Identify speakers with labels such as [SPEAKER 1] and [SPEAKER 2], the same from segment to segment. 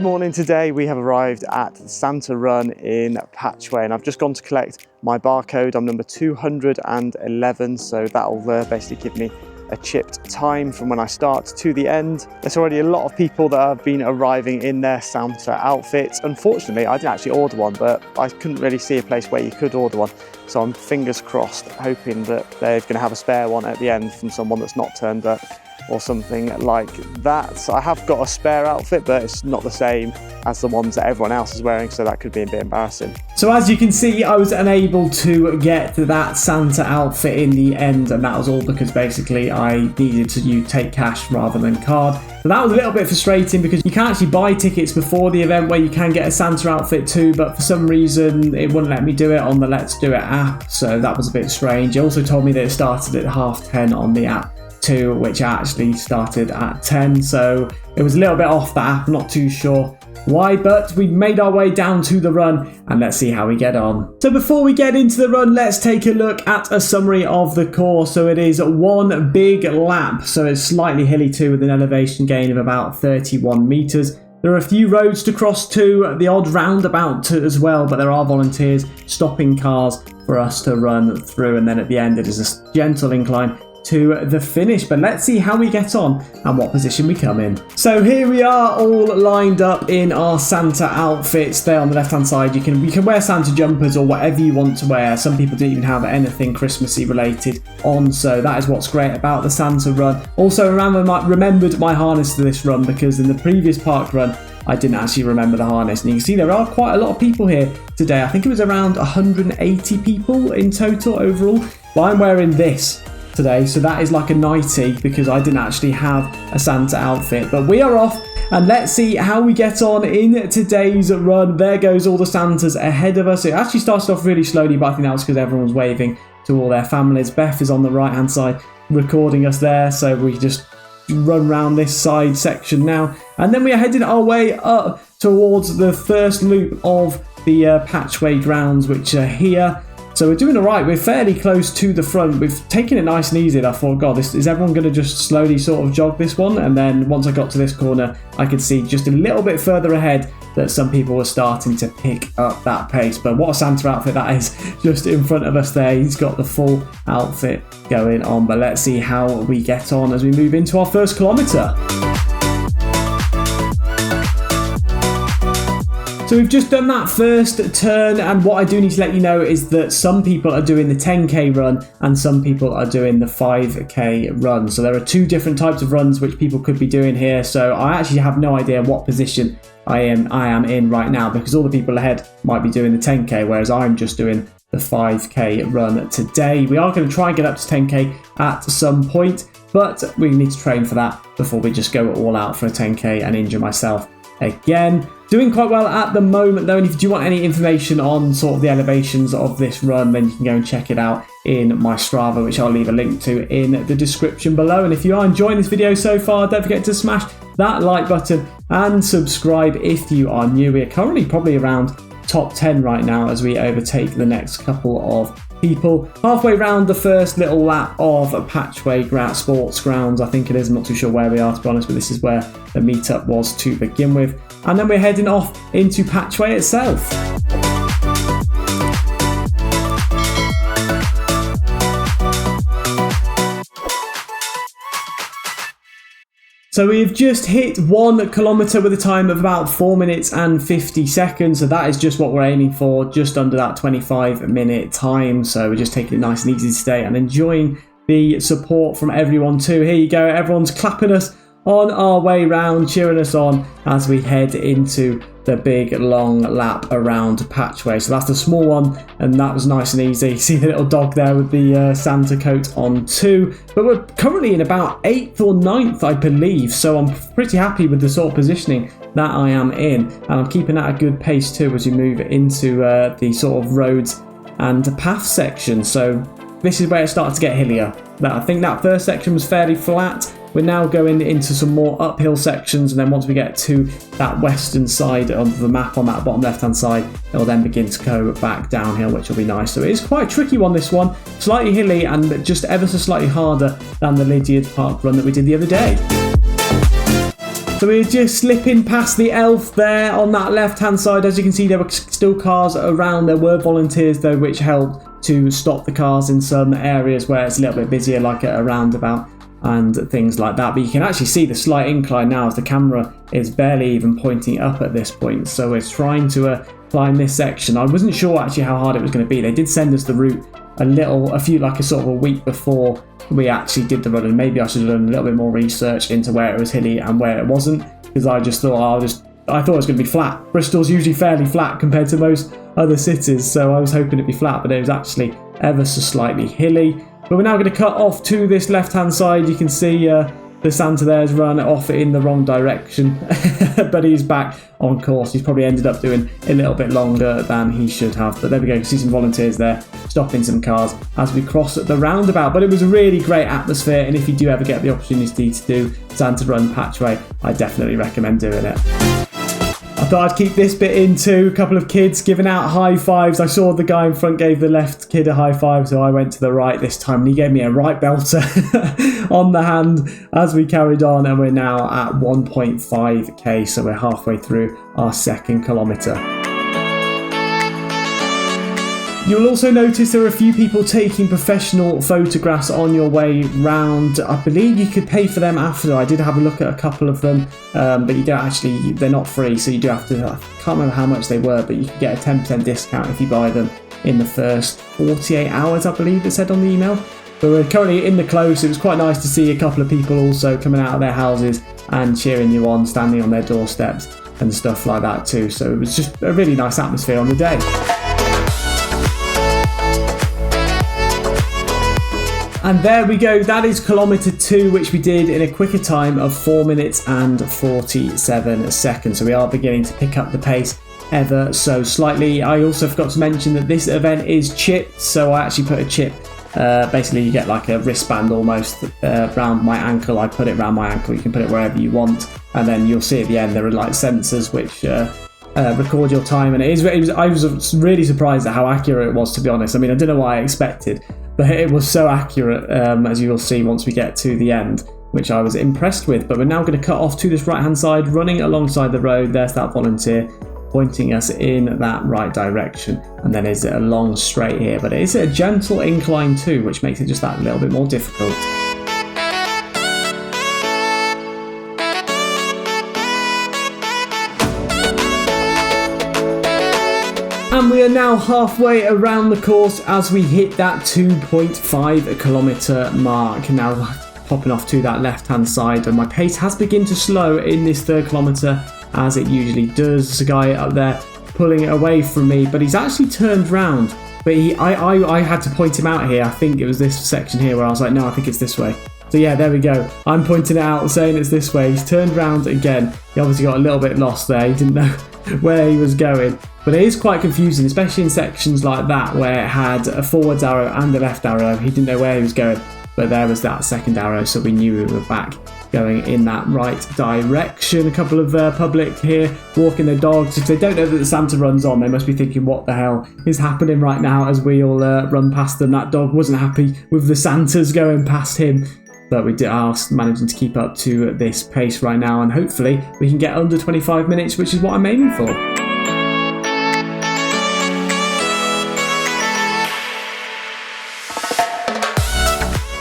[SPEAKER 1] morning. Today we have arrived at Santa Run in Patchway and I've just gone to collect my barcode. I'm number 211, so that'll basically give me a chipped time from when I start to the end. There's already a lot of people that have been arriving in their Santa outfits. Unfortunately, I didn't actually order one, but I couldn't really see a place where you could order one. So I'm fingers crossed, hoping that they're going to have a spare one at the end from someone that's not turned up or something like that. So I have got a spare outfit, but it's not the same as the ones that everyone else is wearing, so that could be a bit embarrassing. So as you can see, I was unable to get that Santa outfit in the end, and that was all because basically I needed to take cash rather than card. So that was a little bit frustrating because you can actually buy tickets before the event where you can get a Santa outfit too, but for some reason it wouldn't let me do it on the Let's Do It app, so that was a bit strange. It also told me that it started at 10:30 on the app too, which actually started at 10, so it was a little bit off that. I'm not too sure why, but we made our way down to the run and let's see how we get on. So before we get into the run, let's take a look at a summary of the course. So it is one big lap, so it's slightly hilly too, with an elevation gain of about 31 meters. There are a few roads to cross to, the odd roundabout as well, but there are volunteers stopping cars for us to run through, and then at the end it is a gentle incline to the finish. But let's see how we get on and what position we come in. So here we are, all lined up in our Santa outfits. There on the left hand side, you can wear Santa jumpers or whatever you want to wear. Some people didn't even have anything Christmassy related on, so that is what's great about the Santa Run. Also remembered my harness to this run, because in the previous park run I didn't actually remember the harness, and you can see there are quite a lot of people here today. I think it was around 180 people in total overall, but I'm wearing this today, so that is like a nightie because I didn't actually have a Santa outfit. But we are off and let's see how we get on in today's run. There goes all the Santas ahead of us. It actually started off really slowly, but I think that was because everyone was waving to all their families. Beth is on the right hand side recording us there, so we just run around this side section now, and then we are heading our way up towards the first loop of the Patchway grounds, which are here. So we're doing all right. We're fairly close to the front. We've taken it nice and easy. I thought, God, is everyone going to just slowly sort of jog this one? And then once I got to this corner, I could see just a little bit further ahead that some people were starting to pick up that pace. But what a Santa outfit that is, just in front of us there. He's got the full outfit going on. But let's see how we get on as we move into our first kilometre. So we've just done that first turn, and what I do need to let you know is that some people are doing the 10k run and some people are doing the 5k run. So there are two different types of runs which people could be doing here. So I actually have no idea what position I am in right now, because all the people ahead might be doing the 10k, whereas I'm just doing the 5k run today. We are going to try and get up to 10k at some point, but we need to train for that before we just go all out for a 10k and injure myself again. Doing quite well at the moment though, and if you want any information on sort of the elevations of this run, then you can go and check it out in my Strava, which I'll leave a link to in the description below. And if you are enjoying this video so far, don't forget to smash that like button and subscribe if you are new. We are currently probably around top 10 right now as we overtake the next couple of people. Halfway round the first little lap of Patchway Sports Grounds, I think it is. I'm not too sure where we are, to be honest, but this is where the meetup was to begin with. And then we're heading off into Patchway itself. So we've just hit 1 kilometre with a time of about 4 minutes and 50 seconds. So that is just what we're aiming for, just under that 25-minute time. So we're just taking it nice and easy today and enjoying the support from everyone too. Here you go, everyone's clapping us on our way round, cheering us on as we head into the big long lap around Patchway. So that's the small one, and that was nice and easy. See the little dog there with the Santa coat on too. But we're currently in about 8th or 9th, I believe, so I'm pretty happy with the sort of positioning that I am in, and I'm keeping at a good pace too as we move into the sort of roads and path section. So this is where it started to get hillier. I think that first section was fairly flat. We're now going into some more uphill sections, and then once we get to that western side of the map on that bottom left-hand side, it'll then begin to go back downhill, which will be nice. So it is quite a tricky one, this one. Slightly hilly and just ever so slightly harder than the Lydiard Park run that we did the other day.
[SPEAKER 2] So we're just slipping past the elf there on that left-hand side. As you can see, there were still cars around. There were volunteers, though, which helped to stop the cars in some areas where it's a little bit busier, like at a roundabout and things like that. But you can actually see the slight incline now as the camera is barely even pointing up at this point. So we're trying to climb this section. I wasn't sure actually how hard it was going to be. They did send us the route like a sort of a week before we actually did the run, and maybe I should have done a little bit more research into where it was hilly and where it wasn't, because I just thought I thought it was going to be flat. Bristol's usually fairly flat compared to most other cities, so I was hoping it'd be flat, but it was actually ever so slightly hilly. But we're now going to cut off to this left-hand side. You can see the Santa there's run off in the wrong direction, but he's back on course. He's probably ended up doing a little bit longer than he should have. But there we go, you can see some volunteers there stopping some cars as we cross the roundabout. But it was a really great atmosphere, and if you do ever get the opportunity to do Santa Run Patchway, I definitely recommend doing it. I thought I'd keep this bit in too. A couple of kids giving out high fives. I saw the guy in front gave the left kid a high five, so I went to the right this time, and he gave me a right belter on the hand as we carried on, and we're now at 1.5k, so we're halfway through our second kilometre. You'll also notice there are a few people taking professional photographs on your way round. I believe you could pay for them after. I did have a look at a couple of them, but you don't actually, they're not free, so you do have to, I can't remember how much they were, but you can get a 10% discount if you buy them in the first 48 hours, I believe it said on the email. But we're currently in the close. It was quite nice to see a couple of people also coming out of their houses and cheering you on, standing on their doorsteps and stuff like that too. So it was just a really nice atmosphere on the day. And there we go, that is kilometre 2, which we did in a quicker time of 4 minutes and 47 seconds. So we are beginning to pick up the pace ever so slightly. I also forgot to mention that this event is chipped, so I actually put a chip. Basically, you get like a wristband almost around my ankle. I put it around my ankle. You can put it wherever you want, and then you'll see at the end there are like sensors which record your time. And I was really surprised at how accurate it was, to be honest. I mean, I don't know what I expected, but it was so accurate, as you will see once we get to the end, which I was impressed with. But we're now going to cut off to this right-hand side, running alongside the road. There's that volunteer pointing us in that right direction. And then is it a long straight here, but it is a gentle incline too, which makes it just that little bit more difficult. And we are now halfway around the course as we hit that 2.5 kilometre mark. Now popping off to that left hand side, and my pace has begun to slow in this third kilometre, as it usually does. There's a guy up there pulling it away from me, but he's actually turned round. But I had to point him out here. I think it was this section here where I was like, no, I think it's this way. So yeah, there we go. I'm pointing it out, saying it's this way. He's turned round again. He obviously got a little bit lost there. He didn't know where he was going. But it is quite confusing, especially in sections like that where it had a forwards arrow and a left arrow. He didn't know where he was going, but there was that second arrow, so we knew we were back going in that right direction. A couple of public here walking their dogs. If they don't know that the Santa Run's on, they must be thinking, what the hell is happening right now, as we all run past them. That dog wasn't happy with the Santas going past him. But we are managing to keep up to this pace right now, and hopefully we can get under 25 minutes, which is what I'm aiming for.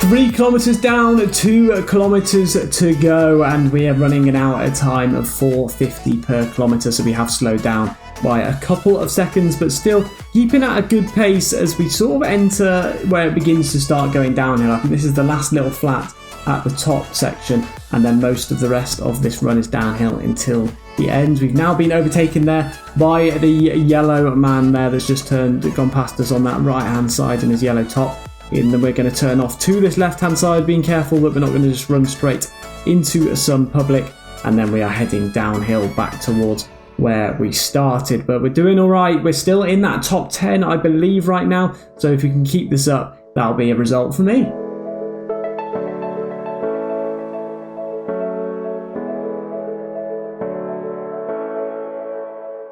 [SPEAKER 2] Three kilometres down, 2 kilometres to go, and we are running now at a time of 4:50 per kilometre, so we have slowed down by a couple of seconds, but still keeping at a good pace as we sort of enter where it begins to start going downhill. I think this is the last little flat at the top section, and then most of the rest of this run is downhill until the end. We've now been overtaken there by the yellow man there that's just gone past us on that right hand side in his yellow top. And then we're going to turn off to this left hand side, being careful that we're not going to just run straight into some public, and then we are heading downhill back towards where we started. But we're doing all right. We're still in that top 10, I believe, right now, so if we can keep this up, that'll be a result for me.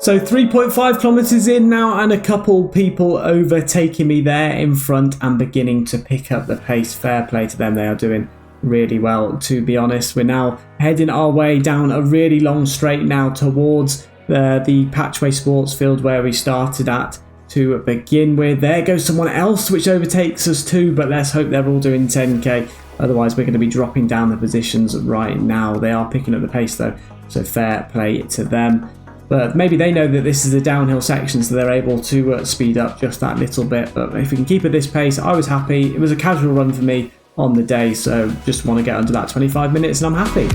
[SPEAKER 2] So 3.5 kilometres in now, and a couple people overtaking me there in front and beginning to pick up the pace. Fair play to them, they are doing really well, to be honest. We're now heading our way down a really long straight now towards the Patchway Sports Field where we started at to begin with. There goes someone else which overtakes us too, but let's hope they're all doing 10k. Otherwise, we're going to be dropping down the positions right now. They are picking up the pace though, so fair play to them. But maybe they know that this is a downhill section, so they're able to speed up just that little bit. But if we can keep at this pace, I was happy. It was a casual run for me on the day, so just want to get under that 25 minutes and I'm happy.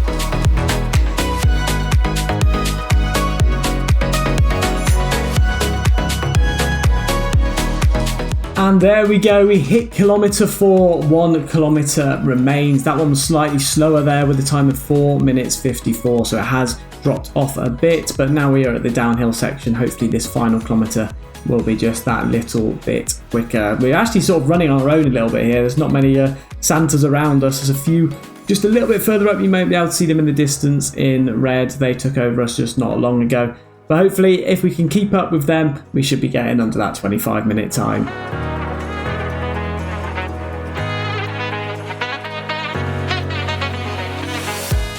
[SPEAKER 2] And there we go, we hit kilometre 4, 1 kilometre remains. That one was slightly slower there with a time of 4 minutes 54, so it has dropped off a bit, but now we are at the downhill section. Hopefully this final kilometre will be just that little bit quicker. We're actually sort of running on our own a little bit here. There's not many Santas around us. There's a few just a little bit further up. You might be able to see them in the distance in red. They took over us just not long ago. But hopefully if we can keep up with them, we should be getting under that 25-minute time.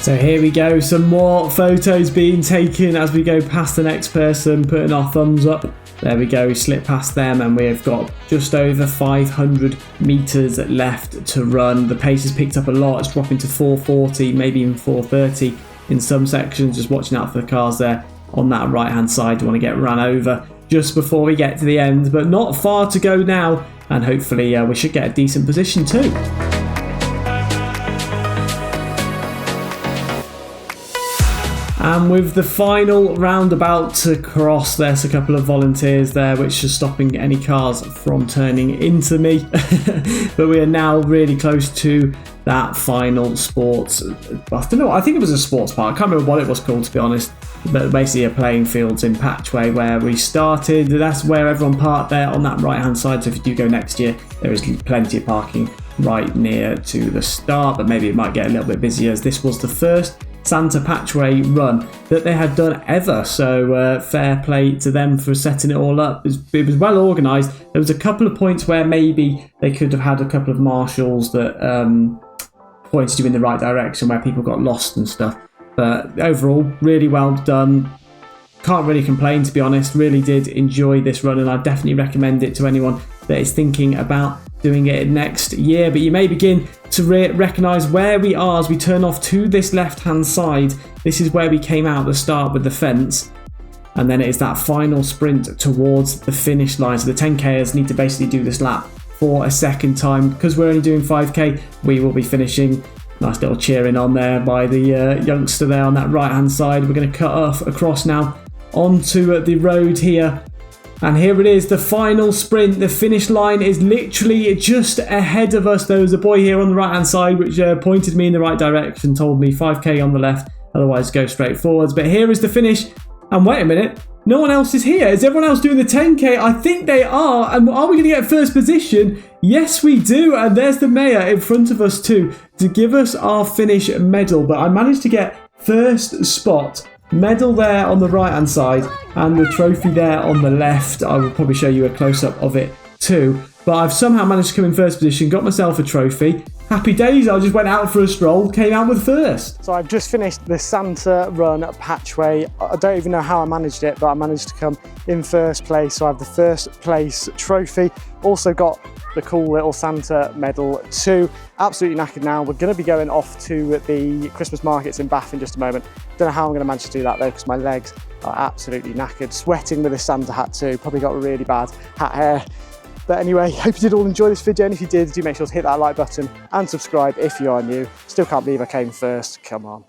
[SPEAKER 2] So here we go, some more photos being taken as we go past the next person, putting our thumbs up. There we go, we slip past them and we've got just over 500 metres left to run. The pace has picked up a lot, it's dropping to 440, maybe even 430 in some sections. Just watching out for the cars there on that right hand side. You want to get run over just before we get to the end, but not far to go now, and hopefully we should get a decent position too. And with the final roundabout to cross, there's a couple of volunteers there which are stopping any cars from turning into me. But we are now really close to that final sports, I don't know, I think it was a sports park, I can't remember what it was called to be honest, but basically a playing fields in Patchway where we started. That's where everyone parked there on that right hand side, so if you do go next year there is plenty of parking right near to the start, but maybe it might get a little bit busier as this was the first Santa Patchway run that they had done ever, so fair play to them for setting it all up. It was well organised. There was a couple of points where maybe they could have had a couple of marshals that pointed you in the right direction where people got lost and stuff, but overall really well done. Can't really complain, to be honest. Really did enjoy this run and I definitely recommend it to anyone that is thinking about doing it next year. But you may begin to recognise where we are as we turn off to this left hand side. This is where we came out at the start with the fence, and then it is that final sprint towards the finish line. So the 10kers need to basically do this lap for a second time. Because we're only doing 5k, we will be finishing. Nice little cheering on there by the youngster there on that right hand side. We're going to cut off across now onto the road here. And here it is, the final sprint. The finish line is literally just ahead of us. There was a boy here on the right hand side which pointed me in the right direction, told me 5k on the left, otherwise go straight forwards. But here is the finish. And wait a minute, no one else is here. Is everyone else doing the 10k? I think they are. And are we going to get first position? Yes, we do. And there's the mayor in front of us too to give us our finish medal. But I managed to get first spot. Medal there on the right hand side and the trophy there on the left. I will probably show you a close-up of it too, but I've somehow managed to come in first position, got myself a trophy. Happy days. I just went out for a stroll, came out with first.
[SPEAKER 1] So I've just finished the Santa Run Patchway. I don't even know how I managed it, but I managed to come in first place, so I have the first place trophy. Also got the cool little Santa medal too. Absolutely knackered now. We're going to be going off to the Christmas markets in Bath in just a moment. Don't know how I'm going to manage to do that though, because my legs are absolutely knackered. Sweating with this Santa hat too. Probably got a really bad hat hair. But anyway, hope you did all enjoy this video, and if you did, do make sure to hit that like button and subscribe if you are new. Still can't believe I came first, come on.